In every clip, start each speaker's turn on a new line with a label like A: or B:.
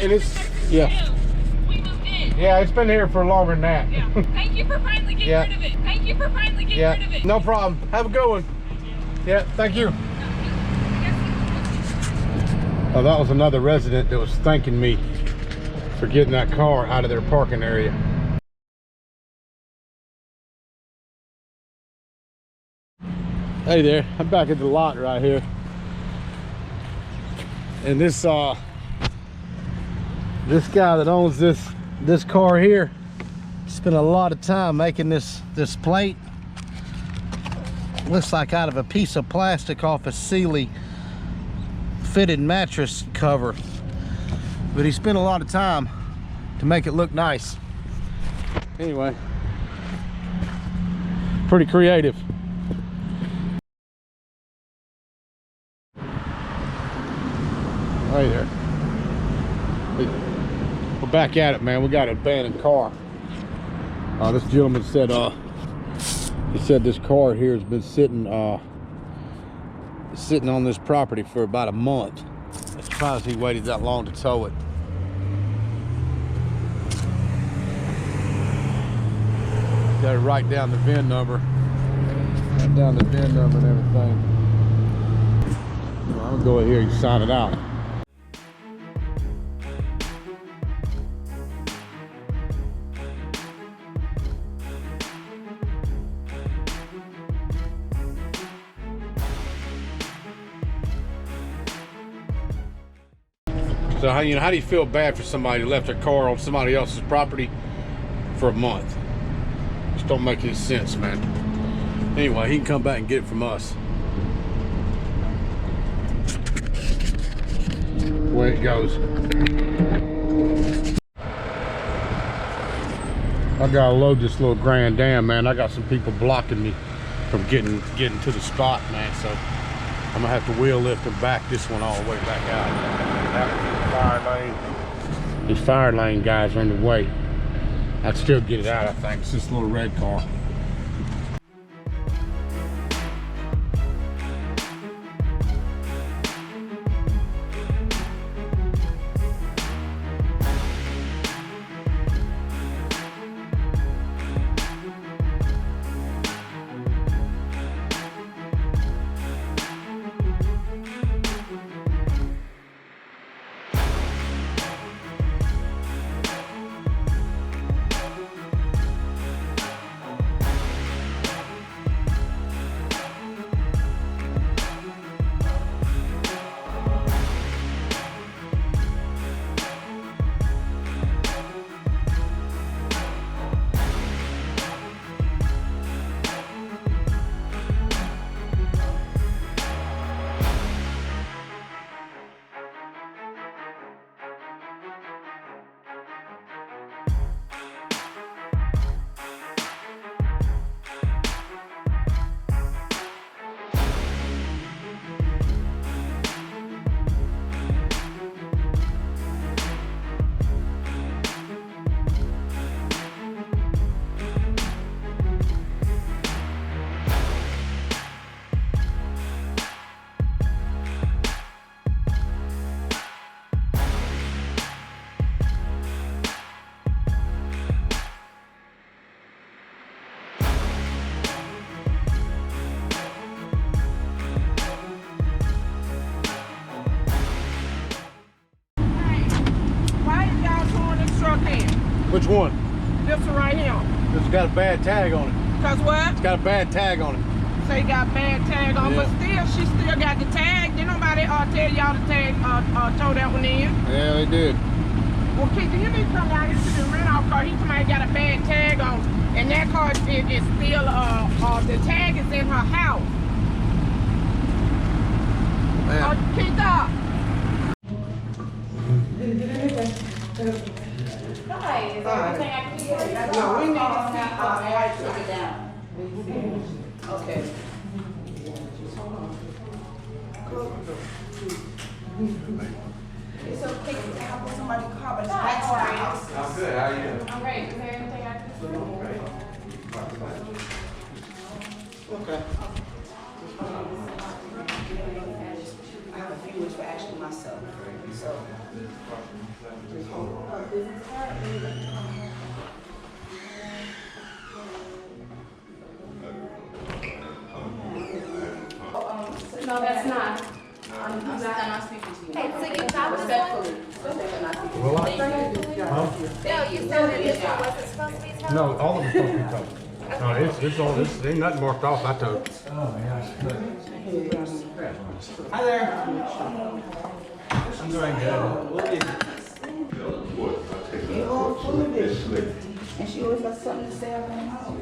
A: And it's, yeah.
B: We moved in.
A: Yeah, it's been here for longer than that.
B: Yeah. Thank you for finally getting rid of it. Thank you for finally getting rid of it.
A: No problem. Have a good one. Yeah, thank you. Oh, that was another resident that was thanking me for getting that car out of their parking area. Hey there, I'm back at the lot right here. And this guy that owns this car here spent a lot of time making this plate. Looks like out of a piece of plastic off a Sealy fitted mattress cover, but he spent a lot of time to make it look nice. Anyway, pretty creative. Right there. We're back at it, man. We got an abandoned car. This gentleman said he said this car here has been sitting on this property for about a month. I'm surprised he waited that long to tow it. Got to write down the VIN number. Write down the VIN number and everything. Well, I'm gonna go here and sign it out. So how do you feel bad for somebody who left their car on somebody else's property for a month? Just don't make any sense, man. Anyway, he can come back and get it from us. Where it goes. I gotta load this little Grand Dam, man. I got some people blocking me from getting to the spot, man. So I'm gonna have to wheel lift and back this one all the way back out. Fire lane. These fire lane guys are in the way. I'd still get it out, I think. It's this little red car. Which one?
C: This one right here.
A: This got a bad tag on it.
C: Cause what?
A: It's got a bad tag on it.
C: So you got bad tag on,
A: Yeah.
C: but she still got the tag. Did nobody tell y'all the tag tow that one in?
A: Yeah, they did.
C: Well, Keith, you need to come down here to the rental car. He somebody got a bad tag on, and that car is still the tag is in her house.
A: Man.
C: Keith,
D: Hi, is there anything I can do?
C: No, we need to see.
D: Put it down.
C: Okay.
D: It's okay to have somebody call, but it's back to the house.
E: I'm good, how are you?
D: I'm great. Is there anything I can do?
A: Okay.
D: I have a few do is for actually myself. So. Just hold her business card. No, that's not. I'm not speaking to you.
B: Hey, so you got this
D: Respectfully.
A: Well,
D: Thank you.
B: Bill, you said that this one wasn't supposed to be towed?
A: no, all of them supposed to be covered. No, it's all, this ain't nothing marked off, I told.
E: Hi there. I'm doing good.
D: And she always got something to say about her mouth.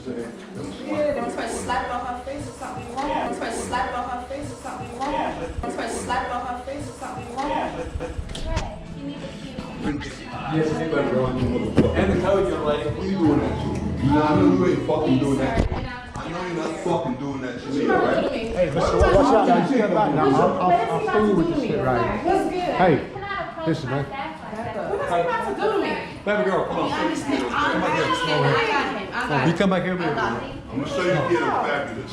D: Yeah, then somebody slap it off her face or something wrong. Then somebody slap it off her face or something wrong. Then somebody slap it off her face or something wrong.
B: Right. You need to keep.
E: Yes, anybody wrong, you motherfucker. And the code, young lady.
F: What are you doing that to? You know, I know you ain't fucking doing that. I know you're not fucking doing that to me, right?
A: Hey, Mr. Watch out now, you stand back now, I'll see you with this shit right here. Hey, listen, man.
D: What's he about to do to me?
E: Baby girl, come on.
D: I understand. I got him. I got
E: You
D: him.
E: come back here, baby.
F: I'm gonna show you ghetto fabulous.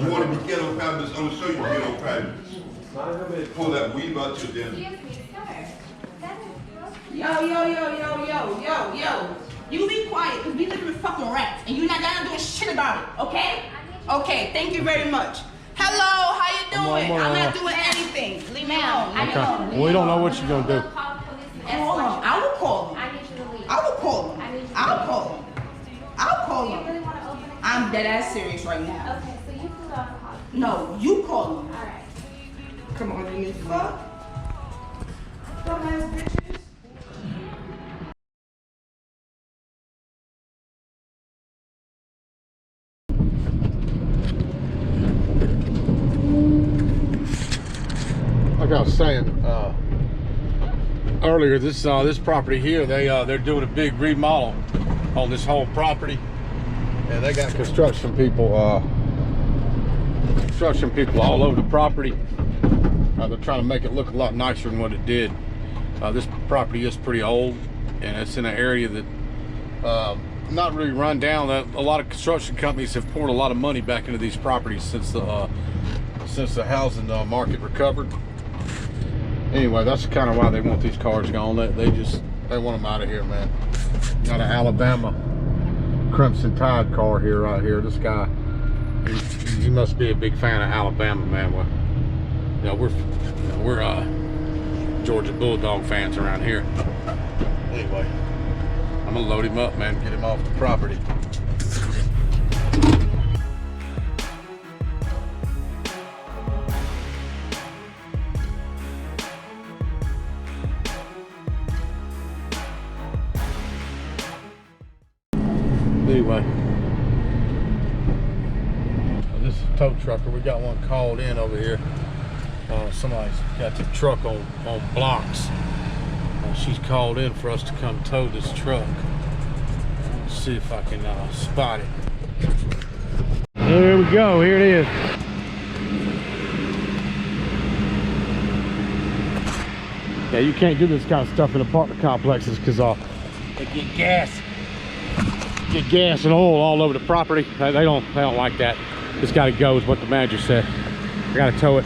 F: You wanna be ghetto fabulous? I'm gonna show you ghetto fabulous. Pull that weave out your den.
B: Excuse me, sir. That is
D: Yo. You be quiet, because we live in fucking rats, and you're not doing shit about it, okay? Okay, thank you very much. Hello, how you doing?
A: on,
D: I'm not doing anything. Leave me alone.
A: Okay, we don't know what you're gonna do.
B: Call the police and
D: Call him.
B: escort
D: I will call him.
B: you. I need you to leave.
D: I will call him. I'll call him. I'll call
B: Do you
D: him.
B: really want to open it?
D: I'm dead ass serious right now.
B: Okay, so you pulled off the call.
D: No, you call him.
B: All right.
D: Come on, you need fuck. Dumbass bitches.
A: Like I was saying earlier, this property here, they're doing a big remodel on this whole property, and they got construction people all over the property. They're trying to make it look a lot nicer than what it did. This property is pretty old, and it's in an area that not really run down. A lot of construction companies have poured a lot of money back into these properties since the housing market recovered. Anyway, that's kind of why they want these cars gone. They want them out of here, man. Got an Alabama Crimson Tide car here, right here. This guy, he must be a big fan of Alabama, man. Well, you know, we're Georgia Bulldog fans around here. Anyway, I'm gonna load him up, man. Get him off the property. Anyway, this is a tow trucker. We got one called in over here. Somebody's got the truck on blocks. She's called in for us to come tow this truck. Let's see if I can spot it. There we go. Here it is. Yeah, you can't do this kind of stuff in apartment complexes because they get gas and oil all over the property. They don't like that. It's got to go is what the manager said. I got to tow it.